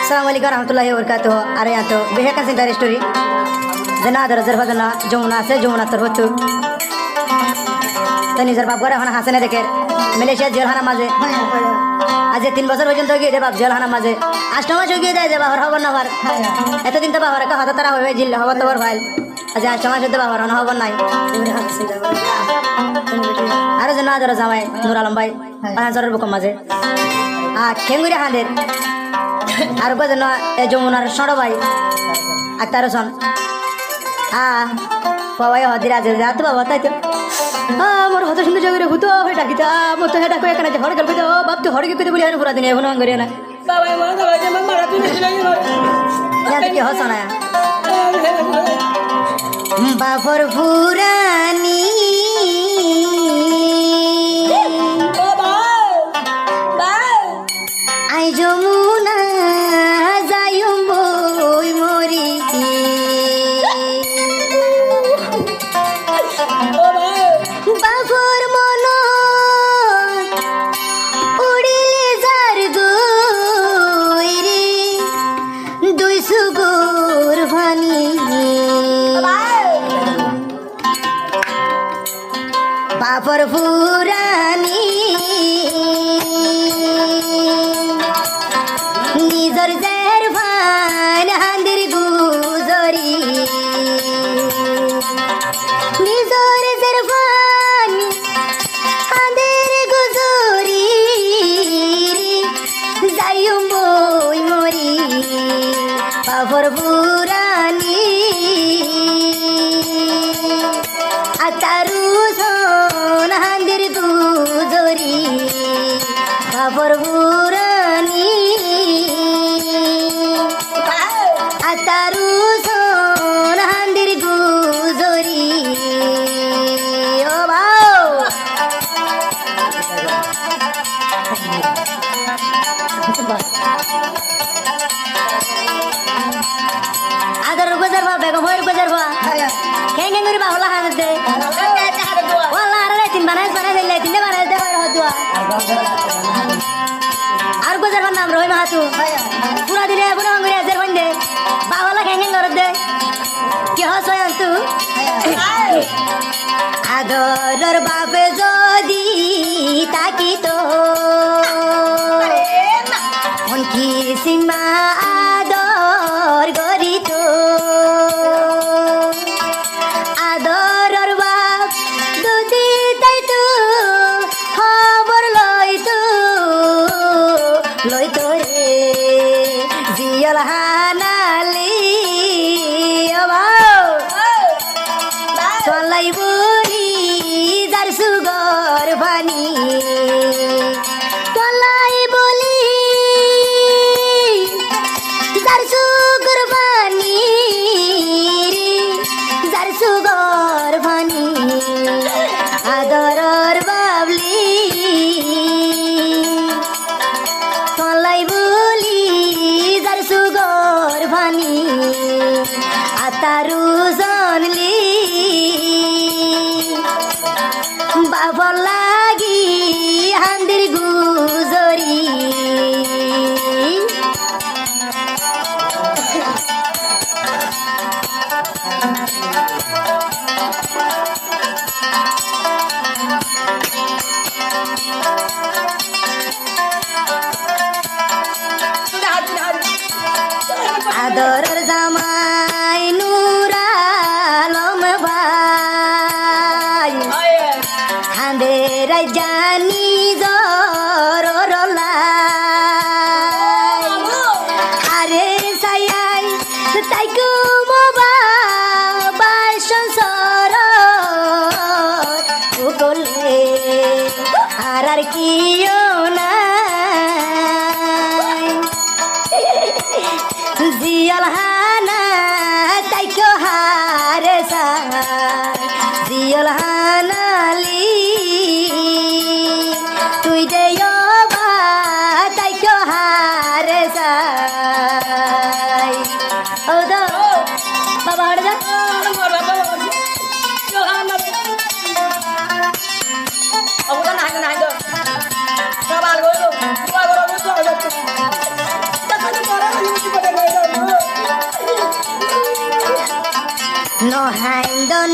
Assalamualaikum warahmatullahi wabarakatuh. Are ya to behe kan sinta story. Jana dar zarfa jana jumna se jumna tarhutu. Tani zarfa gore hana hasane deker. Malaysia জেলখানা মাঝে আজ 3 বছর পর্যন্ত গিয়ে দেবা জেলখানা মাঝে 8 মাস গিয়ে দেয় দেবা হবার না হবার এতদিন তো বাবার কথা তারা হয়ে জিল হবার তো ফাইল আজ 8 মাস দেবা হবার না হবার নাই আর জনা ধরে জামাই নূর আলম ভাই পাঁচজনের বুক মাঝে খেঙ্গুরি হাঁদের আর গজন যমুনার সড় ভাই আক্তারসন বাবাই হদির আজ রাত বাবা তাই তো আমার হত সুন্দর জগরে ভূত হয়ে ডাকিতা মতো হেডা কয়ে কেন হড় গেল কইতো বাপ তো হড় গে কইতে বলি আর পুরা দিন এখন আঙ্গরি না বাবা মা বাবা যে মারা তুই বেশি লাগি না কি হসনা বাফর ফুরানি ও ভাই ভাই আই যমুনা যাইম বই মরি ও ভাই বাফর মন উড়িলে যার গইরে দুই সুগুর ভানি বাফর ফুরানি নিজর জের ভান হান্দির গুজরি নিজর জের ভান হান্দির গুজরি যাইম বই মরি বাফর ফুরানি আতারু সোন হান্দির গুজরি বাফর ফুরানি আতারু সোন হান্দির গুজরি ও বাও আদর গুজর বা বেগম হইর গুজর বা কেন কেন করে বাহলা হান দে ওয়াল্লাহ আরে তিন বানাইস দিলে তিন বানাইস দে বাইরে হদুয়া আর গুজর বা নাম রহিমা হাতু পুরা দিনে পুরা আঙ্গুরি আজের বন্দে বাহলা কেন কেন করে দে কি হসয় তু আদরর বাপে যদি তাকি তো অনকি সীমা আদর গরি তো আদরর বাপ যদি তাই তো খবর লই তো রে জিয়ল হানালি চলাই বলি যার সুগর ভানি চলাই বলি যার সুগর ভানি যার সুগর ভানি আদরর বাবলি চলাই বলি যার সুগর ভানি আতারু জনলি বাবর লাগি হান্দির গুজরি আদরর জামাই নূর আলম ভাই হাঁদের জানি জরলা আরে সায়াই তাই কুমবা সংসার করলে আর কিও না জিয়াল হানা তাই কেউ হারে জিয়াল হানালি তুই যে তাই কেউ হারে ও দো বাবা হড়ে যা অবদান হাগে না হাগে সব আর গইলো তুই আর গরো তো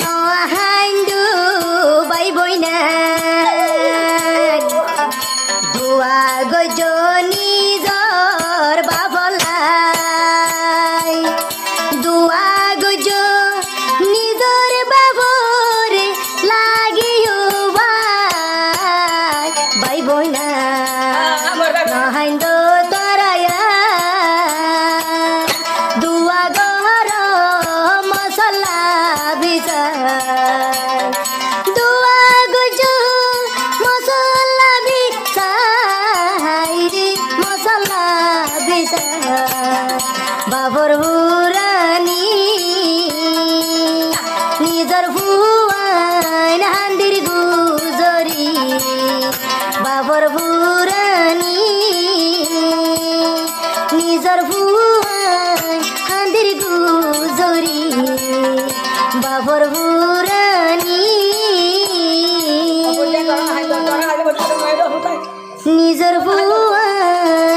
নহাইন্দু বাই বইনা দুয়া গজ নিজর বাবলাই দুয়া গজ নিজর বাবর লাগিও বাই বইনা নহাইন্দ তরায়া দুয়া গহর মশলা বিচার দুয়া গজ মশলা বিচার রে মশলা বিচার বাবর বুরানি নিজর ভুয়ান হান্দির গুজরি বাবর বুরানি নিজর ভুয়ান হান্দির গুজরি বাবর বুরানি নিজর ভুয়ান